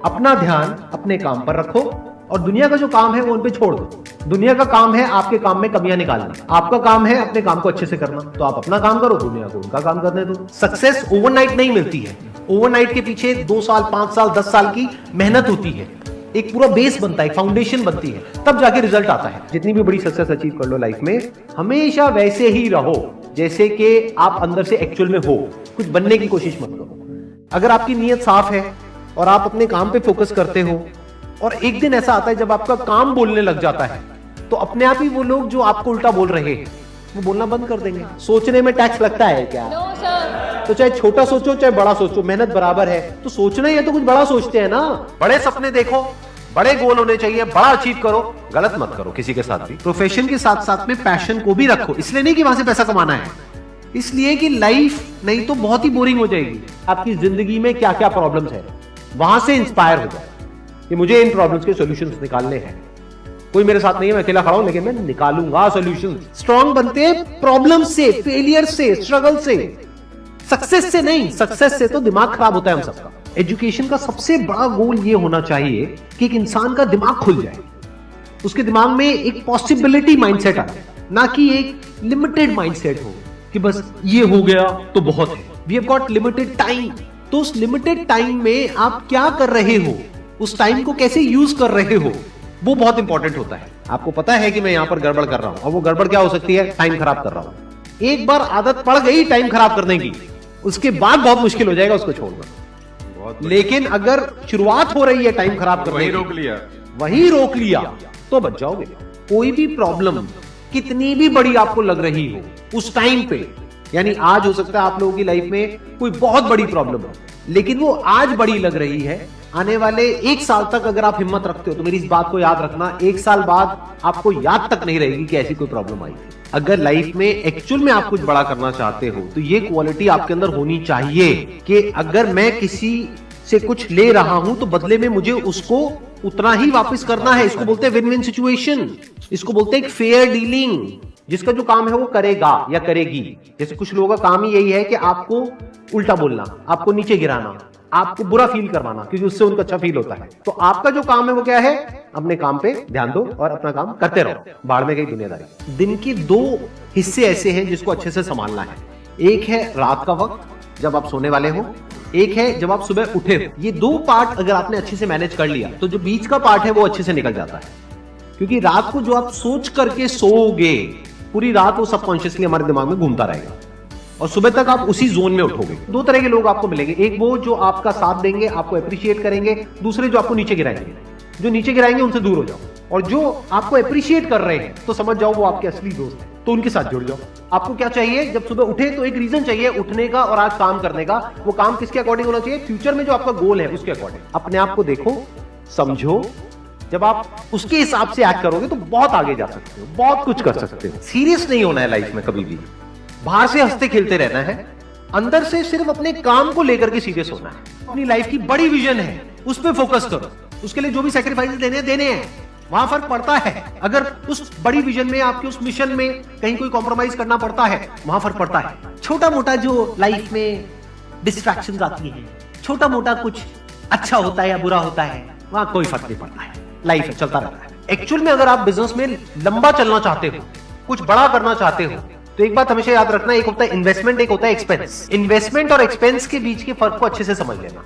अपना ध्यान अपने काम पर रखो और दुनिया का जो काम है वो उन पे छोड़ दो। दुनिया का काम है आपके काम में कमियां निकालना, आपका काम है अपने काम को अच्छे से करना। तो आप अपना काम करो, दुनिया को उनका काम करने दो। सक्सेस ओवरनाइट नहीं मिलती है। ओवरनाइट के पीछे 2 साल 5 साल 10 साल की मेहनत होती है, एक पूरा बेस बनता है, फाउंडेशन बनती है, तब जाके रिजल्ट आता है। जितनी भी बड़ी सक्सेस अचीव कर लो लाइफ में, हमेशा वैसे ही रहो जैसे कि आप अंदर से एक्चुअल में हो। कुछ बनने की कोशिश मत करो। अगर आपकी नीयत साफ है और आप अपने काम पे फोकस करते हो और एक दिन ऐसा आता है जब आपका काम बोलने लग जाता है, तो अपने आप ही वो लोग जो आपको उल्टा बोल रहे हैं वो बोलना बंद कर देंगे। सोचने में टैक्स लगता है क्या? तो चाहे छोटा सोचो चाहे बड़ा सोचो, मेहनत बराबर है। तो सोचना ही है तो कुछ बड़ा सोचते हैं ना। बड़े सपने देखो, बड़े गोल होने चाहिए, बड़ा अचीव करो, गलत मत करो किसी के साथ भी। प्रोफेशन के साथ साथ में पैशन को भी रखो। इसलिए नहीं कि वहां से पैसा कमाना है, इसलिए कि लाइफ नहीं तो बहुत ही बोरिंग हो जाएगी। आपकी जिंदगी में क्या क्या प्रॉब्लम्स है वहां से इंस्पायर हो जाए कि मुझे इन प्रॉब्लम्स के सॉल्यूशंस निकालने हैं। कोई मेरे साथ नहीं है, मैं अकेला खड़ा हूं, लेकिन मैं निकालूंगा सॉल्यूशंस। स्ट्रॉन्ग बनते हैं प्रॉब्लम से, फेलियर से, स्ट्रगल से, सक्सेस से नहीं। सक्सेस से तो दिमाग खराब होता है हम सबका। एजुकेशन का सबसे बड़ा गोल ये होना चाहिए कि एक इंसान का दिमाग खुल जाए, उसके दिमाग में एक पॉसिबिलिटी माइंडसेट आए, ना कि एक लिमिटेड माइंडसेट हो कि बस ये हो गया तो बहुत है। We have got limited time. तो उस लिमिटेड टाइम में आप क्या कर रहे हो, उस टाइम को कैसे यूज कर रहे हो, वो बहुत इंपॉर्टेंट होता है। आपको पता है कि मैं यहां पर गड़बड़ कर रहा हूं, और वो गड़बड़ क्या हो सकती है? टाइम खराब कर रहा हूं। एक बार आदत पड़ गई टाइम खराब करने की, उसके बाद बहुत मुश्किल हो जाएगा उसको छोड़ना। लेकिन अगर शुरुआत हो रही है टाइम खराब करने की, वही रोक लिया तो बच जाओगे। कोई भी प्रॉब्लम कितनी भी बड़ी आपको लग रही हो उस टाइम पे, यानी आज हो सकता है आप लोगों की लाइफ में कोई बहुत बड़ी प्रॉब्लम हो, लेकिन वो आज बड़ी लग रही है, आने वाले 1 साल तक अगर आप हिम्मत रखते हो तो मेरी इस बात को याद रखना, 1 साल बाद आपको याद तक नहीं रहेगी कि ऐसी कोई प्रॉब्लम आई थी। अगर लाइफ में एक्चुअल में आप कुछ बड़ा करना चाहते हो तो ये क्वालिटी आपके अंदर होनी चाहिए कि अगर मैं किसी से कुछ ले रहा हूं तो बदले में मुझे उसको उतना ही वापस करना है। इसको बोलते हैं विन विन सिचुएशन, इसको बोलते हैं एक फेयर डीलिंग। जिसका जो काम है वो करेगा या करेगी। जैसे कुछ लोगों का काम ही यही है कि आपको उल्टा बोलना, आपको नीचे गिराना, आपको बुरा फील करवाना, क्योंकि उससे उनको अच्छा फील होता है। तो आपका जो काम है वो क्या है? अपने काम पे ध्यान दो और अपना काम करते रहो। बाढ़ में गई दुनियादारी। दिन के 2 हिस्से ऐसे हैं जिसको अच्छे से संभालना है। एक है रात का वक्त जब आप सोने वाले हो, एक है जब आप सुबह उठे हो। ये 2 पार्ट अगर आपने अच्छे से मैनेज कर लिया तो जो बीच का पार्ट है वो अच्छे से निकल जाता है। क्योंकि रात को जो आप सोच करके सोओगे, पूरी रात वो सबकॉन्शियसली हमारे दिमाग में घूमता रहेगा और सुबह तक आप उसी जोन में उठोगे। 2 तरह के लोग आपको मिलेंगे, एक वो जो आपका साथ देंगे, आपको अप्रिशिएट करेंगे, दूसरे जो आपको नीचे गिराएंगे। जो नीचे गिराएंगे उनसे दूर हो जाओ, और जो आपको अप्रिशिएट कर रहे हैं तो समझ जाओ वो आपके असली दोस्त हैं, तो उनके साथ जुड़ जाओ। आपको क्या चाहिए? जब सुबह उठे तो एक रीजन चाहिए उठने का और आज काम करने का। वो काम किसके अकॉर्डिंग होना चाहिए? फ्यूचर में जो आपका गोल है उसके अकॉर्डिंग। अपने आप को देखो, समझो। जब आप उसके हिसाब से एक्ट करोगे तो बहुत आगे जा सकते हो, बहुत कुछ कर सकते हो। सीरियस नहीं होना है लाइफ में कभी भी। बाहर से हंसते खेलते रहना है, अंदर से सिर्फ अपने काम को लेकर के सीरियस होना है। अपनी लाइफ की बड़ी विजन है, उस पर फोकस करो। उसके लिए जो भी सैक्रिफाइस देने हैं वहां फर्क पड़ता है। अगर उस बड़ी विजन में, आपके उस मिशन में कहीं कोई कॉम्प्रोमाइज करना पड़ता है, वहां फर्क पड़ता है। छोटा मोटा जो लाइफ में डिस्ट्रैक्शंस आती हैं, छोटा मोटा कुछ अच्छा होता है या बुरा होता है, वहां कोई फर्क नहीं पड़ता है। लाइफ है, चलता रहता है। एक्चुअल में अगर आप बिजनेस में लंबा चलना चाहते हो, कुछ बड़ा करना चाहते हो, तो एक बात हमेशा याद रखना, एक होता है इन्वेस्टमेंट, एक होता है एक्सपेंस। इन्वेस्टमेंट और एक्सपेंस के बीच के फर्क को अच्छे से समझ लेना।